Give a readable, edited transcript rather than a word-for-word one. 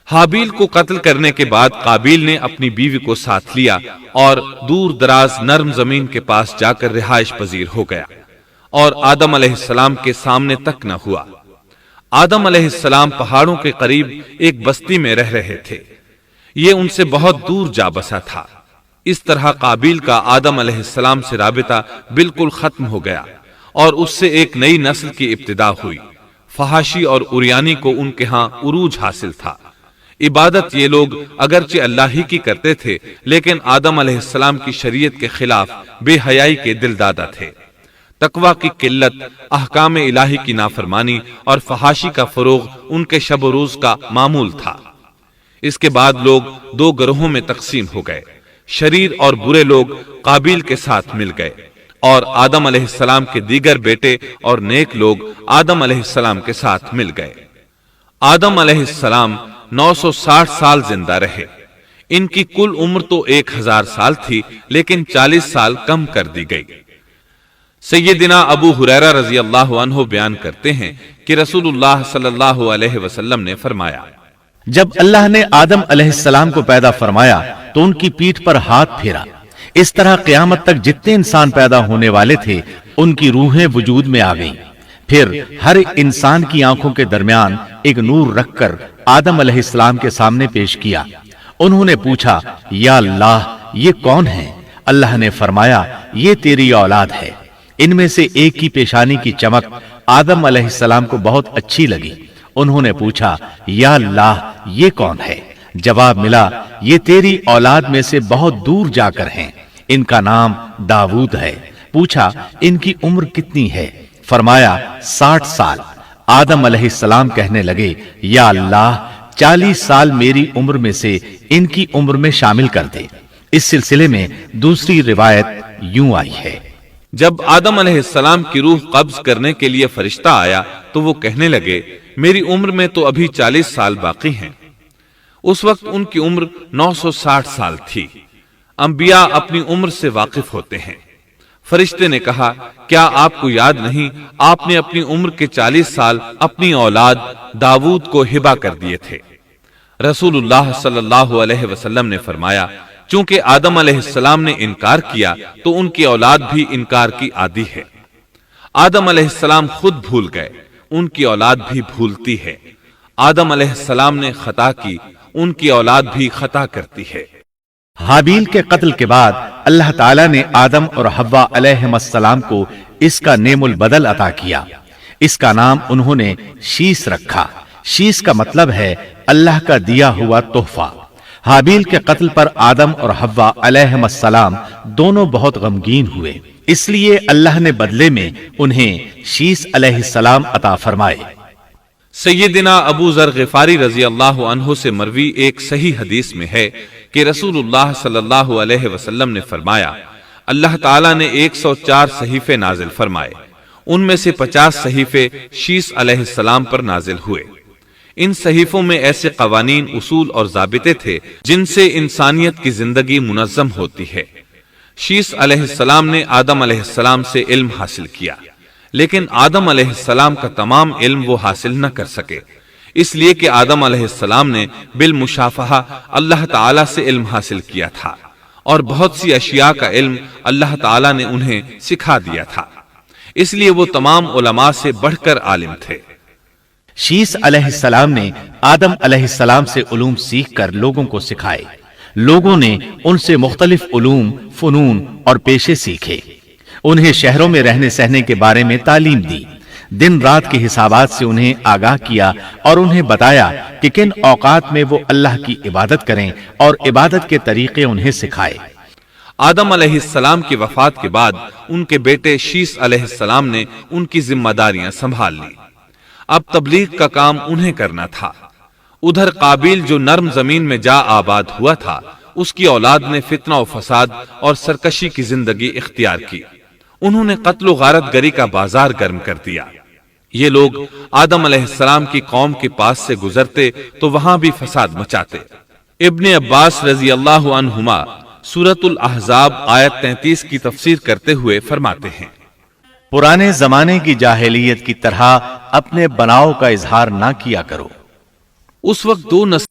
حابیل کو قتل کرنے کے بعد قابیل نے اپنی بیوی کو ساتھ لیا اور دور دراز نرم زمین کے پاس جا کر رہائش پذیر ہو گیا اور آدم علیہ السلام کے سامنے تک نہ ہوا۔ آدم علیہ السلام پہاڑوں کے قریب ایک بستی میں رہ رہے تھے، یہ ان سے بہت دور جا بسا تھا۔ اس طرح قابیل کا آدم علیہ السلام سے رابطہ بالکل ختم ہو گیا اور اس سے ایک نئی نسل کی ابتدا ہوئی۔ فحاشی اور اریانی کو ان کے ہاں عروج حاصل تھا۔ عبادت یہ لوگ اگرچہ اللہ ہی کی کرتے تھے، لیکن آدم علیہ السلام کی شریعت کے خلاف بے حیائی کے دل دادا تھے۔ تقوی کی قلت، احکام الہی کی نافرمانی اور فحاشی کا فروغ ان کے شب و روز کا معمول تھا۔ اس کے بعد لوگ دو گروہوں میں تقسیم ہو گئے۔ شریر اور برے لوگ قابیل کے ساتھ مل گئے اور آدم علیہ السلام کے دیگر بیٹے اور نیک لوگ آدم علیہ السلام کے ساتھ مل گئے۔ آدم علیہ السلام 960 سال زندہ رہے۔ ان کی کل عمر تو 1000 سال تھی، لیکن 40 سال کم کر دی گئی۔ سیدنا ابو ہریرہ رضی اللہ عنہ بیان کرتے ہیں کہ رسول اللہ صلی اللہ علیہ وسلم نے فرمایا، جب اللہ نے آدم علیہ السلام کو پیدا فرمایا تو ان کی پیٹھ پر ہاتھ پھیرا۔ اس طرح قیامت تک جتنے انسان پیدا ہونے والے تھے ان کی روحیں وجود میں آ گئیں۔ پھر ہر انسان کی آنکھوں کے درمیان ایک نور رکھ کر آدم علیہ السلام کے سامنے پیش کیا۔ انہوں نے پوچھا، یا اللہ یہ کون ہے؟ اللہ نے فرمایا، یہ تیری اولاد ہے۔ ان میں سے ایک کی پیشانی کی چمک آدم علیہ السلام کو بہت اچھی لگی۔ انہوں نے پوچھا، یا اللہ یہ کون ہے؟ جواب ملا، یہ تیری اولاد میں سے بہت دور جا کر ہیں، ان کا نام داؤد ہے۔ پوچھا، ان کی عمر کتنی ہے؟ فرمایا 60 سال۔ آدم علیہ السلام کہنے لگے، یا اللہ 40 سال میری عمر میں سے ان کی عمر میں شامل کر دے۔ اس سلسلے میں دوسری روایت یوں آئی ہے، جب آدم علیہ السلام کی روح قبض کرنے کے لیے فرشتہ آیا تو وہ کہنے لگے، میری عمر میں تو ابھی 40 سال باقی ہیں۔ اس وقت ان کی عمر 960 سال تھی۔ انبیاء اپنی عمر سے واقف ہوتے ہیں۔ فرشتے نے کہا، کیا آپ کو یاد نہیں آپ نے اپنی عمر کے 40 سال اپنی اولاد داؤد کو ہبہ کر دیے تھے؟ رسول اللہ صلی اللہ علیہ وسلم نے فرمایا، چونکہ آدم علیہ السلام نے انکار کیا تو ان کی اولاد بھی انکار کی عادی ہے۔ آدم علیہ السلام خود بھول گئے، ان کی اولاد بھی بھولتی ہے۔ آدم علیہ السلام نے خطا کی، ان کی اولاد بھی خطا کرتی ہے۔ حابیل کے قتل کے بعد اللہ تعالیٰ نے آدم اور حوا علیہم السلام کو اس کا نعم البدل عطا کیا۔ اس کا نام انہوں نے شیس رکھا۔ شیس کا مطلب ہے اللہ کا دیا ہوا تحفہ۔ حابیل کے قتل پر آدم اور حوا علیہم السلام دونوں بہت غمگین ہوئے، اس لیے اللہ نے بدلے میں انہیں شیس علیہ السلام عطا فرمائے۔ سیدنا ابو ذر غفاری رضی اللہ عنہ سے مروی ایک صحیح حدیث میں ہے کہ رسول اللہ صلی اللہ علیہ وسلم نے فرمایا، اللہ تعالیٰ نے 104 صحیفے نازل فرمائے، ان میں سے 50 صحیفے شیس علیہ السلام پر نازل ہوئے۔ ان صحیفوں میں ایسے قوانین، اصول اور ضابطے تھے جن سے انسانیت کی زندگی منظم ہوتی ہے۔ شیس علیہ السلام نے آدم علیہ السلام سے علم حاصل کیا، لیکن آدم علیہ السلام کا تمام علم وہ حاصل نہ کر سکے، اس لیے کہ آدم علیہ السلام نے بالمشافہہ اللہ تعالیٰ سے علم حاصل کیا تھا اور بہت سی اشیاء کا علم اللہ تعالیٰ نے انہیں سکھا دیا تھا، اس لیے وہ تمام علماء سے بڑھ کر عالم تھے۔ شیس علیہ السلام نے آدم علیہ السلام سے علوم سیکھ کر لوگوں کو سکھائے۔ لوگوں نے ان سے مختلف علوم، فنون اور پیشے سیکھے۔ انہیں شہروں میں رہنے سہنے کے بارے میں تعلیم دی، دن رات کے حسابات سے انہیں آگاہ کیا اور انہیں بتایا کہ کن اوقات میں وہ اللہ کی عبادت کریں اور عبادت کے طریقے انہیں سکھائے۔ آدم علیہ السلام کی وفات کے بعد ان کے بیٹے شیس علیہ السلام نے ان کی ذمہ داریاں سنبھال لی۔ اب تبلیغ کا کام انہیں کرنا تھا۔ ادھر قابیل جو نرم زمین میں جا آباد ہوا تھا، اس کی اولاد نے فتنہ و فساد اور سرکشی کی زندگی اختیار کی۔ انہوں نے قتل و غارت گری کا بازار گرم کر دیا۔ یہ لوگ آدم علیہ السلام کی قوم کے پاس سے گزرتے تو وہاں بھی فساد مچاتے۔ ابن عباس رضی اللہ عنہما سورۃ الاحزاب آیت 33 کی تفسیر کرتے ہوئے فرماتے ہیں، پرانے زمانے کی جاہلیت کی طرح اپنے بناؤ کا اظہار نہ کیا کرو۔ اس وقت دو نسل